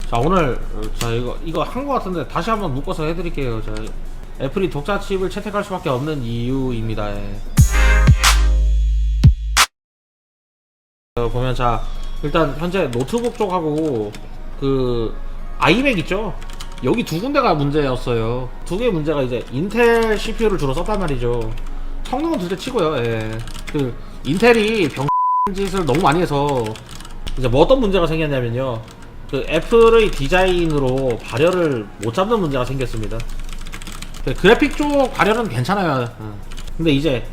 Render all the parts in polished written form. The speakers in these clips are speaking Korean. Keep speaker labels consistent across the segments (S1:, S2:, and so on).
S1: 자 오늘 자 이거 한 거 같은데 다시 한번 묶어서 해드릴게요. 자 애플이 독자 칩을 채택할 수밖에 없는 이유입니다. 예. 보면 자 일단 현재 노트북 쪽하고 그 아이맥 있죠. 여기 두 군데가 문제였어요. 두 개의 문제가 이제 인텔 CPU를 주로 썼단 말이죠. 성능은 둘째 치고요. 예. 그 인텔이 병짓을 너무 많이 해서 이제 뭐 어떤 문제가 생겼냐면요. 그 애플의 디자인으로 발열을 못 잡는 문제가 생겼습니다. 그 그래픽 쪽 발열은 괜찮아요. 근데 이제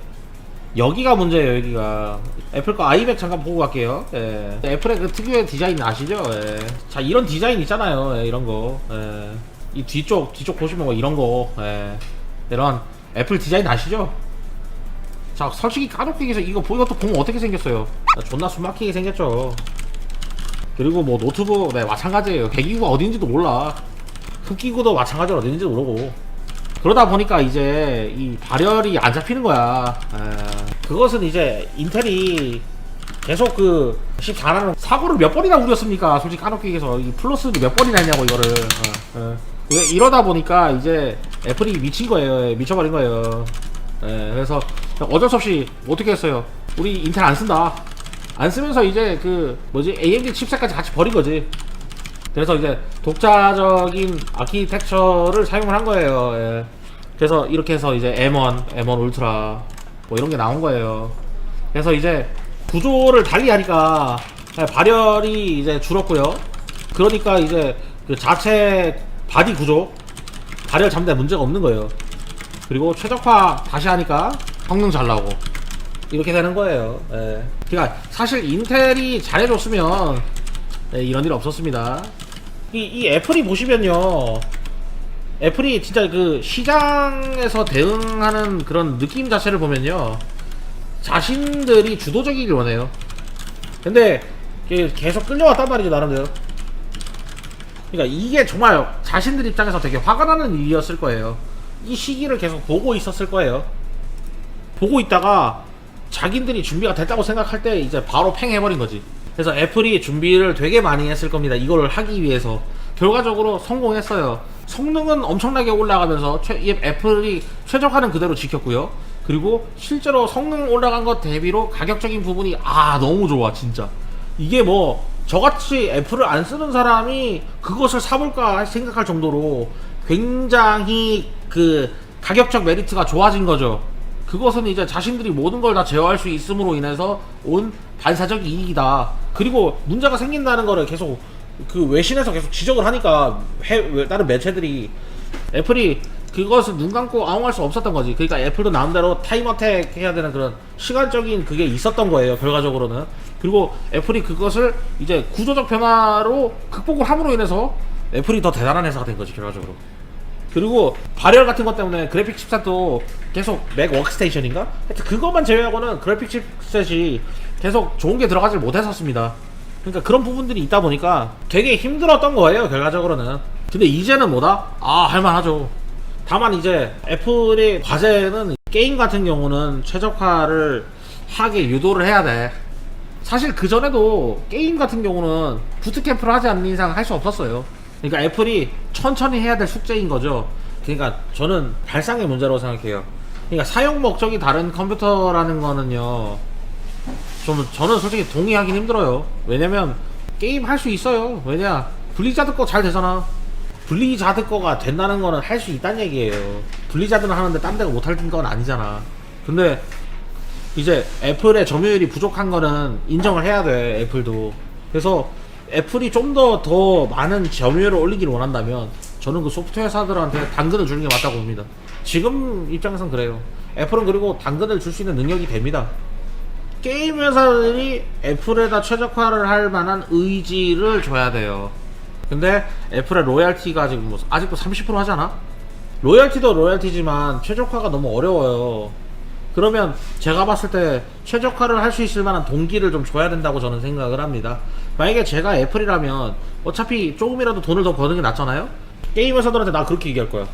S1: 여기가 문제예요. 여기가 애플 거 아이맥 잠깐 보고 갈게요. 예. 애플의 그 특유의 디자인 아시죠? 예. 자 이런 디자인 있잖아요. 예, 이런 거. 예. 이 뒤쪽 보시면 뭐 이런 거. 예. 이런 애플 디자인 아시죠? 자 솔직히 까놓기 위해서 이것도 보면 어떻게 생겼어요? 존나 숨막히게 생겼죠. 그리고 뭐 노트북 네 마찬가지예요. 계기구가 어딘지도 몰라. 흡기구도 마찬가지로 어딘지도 모르고. 그러다 보니까 이제 이 발열이 안 잡히는 거야. 그것은 이제 인텔이 계속 그 14나노 사고를 몇 번이나 우렸습니까? 솔직히 까놓기 위해서 이 플러스를 몇 번이나 했냐고 이거를. 이러다 보니까 이제 애플이 미친 거예요. 미쳐버린 거예요. 그래서 어쩔 수 없이 어떻게 했어요? 우리 인텔 안 쓴다. 안 쓰면서 이제 그 뭐지 AMD 칩셋까지 같이 버린 거지. 그래서 이제 독자적인 아키텍처를 사용을 한 거예요. 예. 그래서 이렇게 해서 이제 M1 울트라 뭐 이런 게 나온 거예요. 그래서 이제 구조를 달리 하니까 발열이 이제 줄었고요. 그러니까 이제 그 자체 바디 구조 발열 잡는 데 문제가 없는 거예요. 그리고 최적화 다시 하니까 성능 잘 나오고 이렇게 되는 거예요. 예. 그러니까 사실 인텔이 잘해줬으면 이런 일 없었습니다. 이 애플이 보시면요, 애플이 진짜 그 시장에서 대응하는 그런 느낌 자체를 보면요, 자신들이 주도적이길 원해요. 근데 계속 끌려왔단 말이죠, 나름대로. 그러니까 이게 정말 자신들 입장에서 되게 화가 나는 일이었을 거예요. 이 시기를 계속 보고 있었을 거예요. 보고 있다가 자기들이 준비가 됐다고 생각할 때 이제 바로 팽 해버린 거지. 그래서 애플이 준비를 되게 많이 했을 겁니다. 이걸 하기 위해서. 결과적으로 성공했어요. 성능은 엄청나게 올라가면서 애플이 최적화는 그대로 지켰고요. 그리고 실제로 성능 올라간 것 대비로 가격적인 부분이 너무 좋아 진짜. 이게 뭐 저같이 애플을 안 쓰는 사람이 그것을 사볼까 생각할 정도로 굉장히 그 가격적 메리트가 좋아진 거죠. 그것은 이제 자신들이 모든 걸 다 제어할 수 있음으로 인해서 온 반사적 이익이다. 그리고 문제가 생긴다는 거를 계속 그 외신에서 계속 지적을 하니까 다른 매체들이 애플이 그것을 눈 감고 아웅할 수 없었던 거지. 그러니까 애플도 나름대로 타임어택 해야 되는 그런 시간적인 그게 있었던 거예요, 결과적으로는. 그리고 애플이 그것을 이제 구조적 변화로 극복을 함으로 인해서 애플이 더 대단한 회사가 된 거지, 결과적으로. 그리고 발열 같은 것 때문에 그래픽 칩셋도 계속 맥 워크스테이션인가? 하여튼 그것만 제외하고는 그래픽 칩셋이 계속 좋은 게 들어가질 못했었습니다. 그러니까 그런 부분들이 있다 보니까 되게 힘들었던 거예요, 결과적으로는. 근데 이제는 뭐다? 할만하죠. 다만 이제 애플의 과제는 게임 같은 경우는 최적화를 하게 유도를 해야 돼. 사실 그전에도 게임 같은 경우는 부트캠프를 하지 않는 이상 할 수 없었어요. 그러니까 애플이 천천히 해야 될 숙제인 거죠. 그러니까 저는 발상의 문제라고 생각해요. 그러니까 사용 목적이 다른 컴퓨터라는 거는요, 저는 솔직히 동의하긴 힘들어요. 왜냐면 게임 할 수 있어요. 왜냐, 블리자드 거 잘 되잖아. 블리자드 거가 된다는 거는 할 수 있다는 얘기예요. 블리자드는 하는데 딴 데가 못할 건 아니잖아. 근데 이제 애플의 점유율이 부족한 거는 인정을 해야 돼, 애플도. 그래서 애플이 좀 더 많은 점유율을 올리기를 원한다면 저는 그 소프트웨어 회사들한테 당근을 주는 게 맞다고 봅니다. 지금 입장에선 그래요. 애플은 그리고 당근을 줄 수 있는 능력이 됩니다. 게임 회사들이 애플에다 최적화를 할 만한 의지를 줘야 돼요. 근데 애플의 로열티가 아직도 30% 하잖아? 로열티도 로열티지만 최적화가 너무 어려워요. 그러면 제가 봤을 때 최적화를 할 수 있을 만한 동기를 좀 줘야 된다고 저는 생각을 합니다. 만약에 제가 애플이라면 어차피 조금이라도 돈을 더 버는 게 낫잖아요? 게임 회사들한테 나 그렇게 얘기할 거야.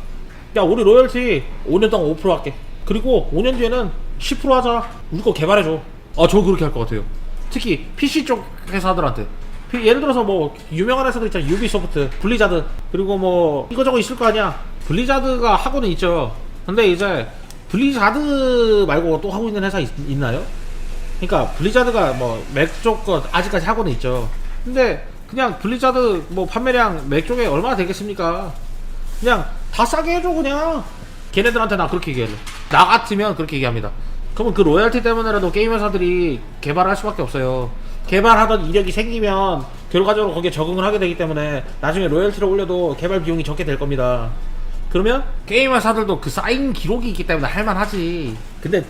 S1: 야, 우리 로열티 5년 동안 5% 할게. 그리고 5년 뒤에는 10% 하자. 우리 거 개발해줘. 저 그렇게 할 것 같아요. 특히 PC 쪽 회사들한테. 예를 들어서 뭐 유명한 회사들 있잖아. 유비소프트, 블리자드, 그리고 뭐 이거저거 있을 거 아니야. 블리자드가 하고는 있죠. 근데 이제 블리자드 말고 또 하고 있는 회사 있나요? 그러니까 블리자드가 뭐 맥 쪽 거 아직까지 하고는 있죠. 근데 그냥 블리자드 뭐 판매량 맥 쪽에 얼마나 되겠습니까? 그냥 다 싸게 해줘 그냥. 걔네들한테 나 그렇게 얘기해. 나 같으면 그렇게 얘기합니다. 그러면 그 로열티 때문에라도 게임 회사들이 개발할 수밖에 없어요. 개발하던 이력이 생기면 결과적으로 거기에 적응을 하게 되기 때문에 나중에 로열티를 올려도 개발 비용이 적게 될 겁니다. 그러면 게임 회사들도 그 쌓인 기록이 있기 때문에 할만하지. 근데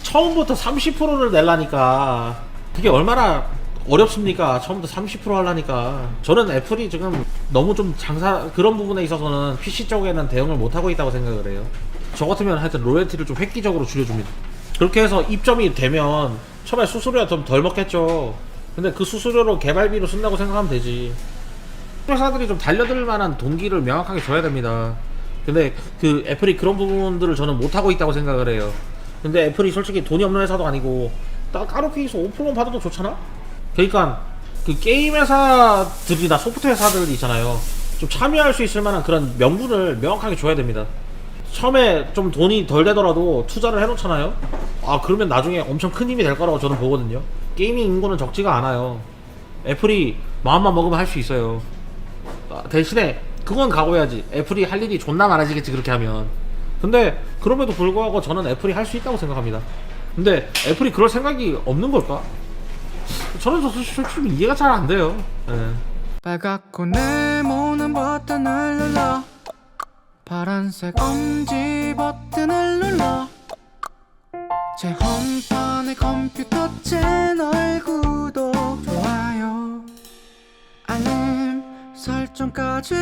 S1: 처음부터 30%를 내려니까 그게 얼마나 어렵습니까? 처음부터 30% 하려니까. 저는 애플이 지금 너무 좀 장사 그런 부분에 있어서는 PC 쪽에는 대응을 못하고 있다고 생각을 해요. 저 같으면 하여튼 로열티를 좀 획기적으로 줄여줍니다. 그렇게 해서 입점이 되면 처음에 수수료가 좀 덜 먹겠죠. 근데 그 수수료로 개발비로 쓴다고 생각하면 되지. 회사들이 좀 달려들 만한 동기를 명확하게 줘야 됩니다. 근데 그 애플이 그런 부분들을 저는 못하고 있다고 생각을 해요. 근데 애플이 솔직히 돈이 없는 회사도 아니고 까르피에서 오픈런 받아도 좋잖아? 그러니까 그 게임 회사들이나 소프트 회사들 있잖아요. 좀 참여할 수 있을 만한 그런 명분을 명확하게 줘야 됩니다. 처음에 좀 돈이 덜 되더라도 투자를 해놓잖아요. 아 그러면 나중에 엄청 큰 힘이 될 거라고 저는 보거든요. 게이밍 인구는 적지가 않아요. 애플이 마음만 먹으면 할 수 있어요. 대신에 그건 각오해야지. 애플이 할 일이 존나 많아지겠지 그렇게 하면. 근데 그럼에도 불구하고 저는 애플이 할 수 있다고 생각합니다. 근데 애플이 그럴 생각이 없는 걸까? 저는 솔직히 이해가 잘 안 돼요. 네.
S2: 빨갛고 네모난 버튼을 눌러 파란색 엄지 버튼을 눌러 제 홈판의 컴퓨터 채널 구독 좋아요 알림 설정까지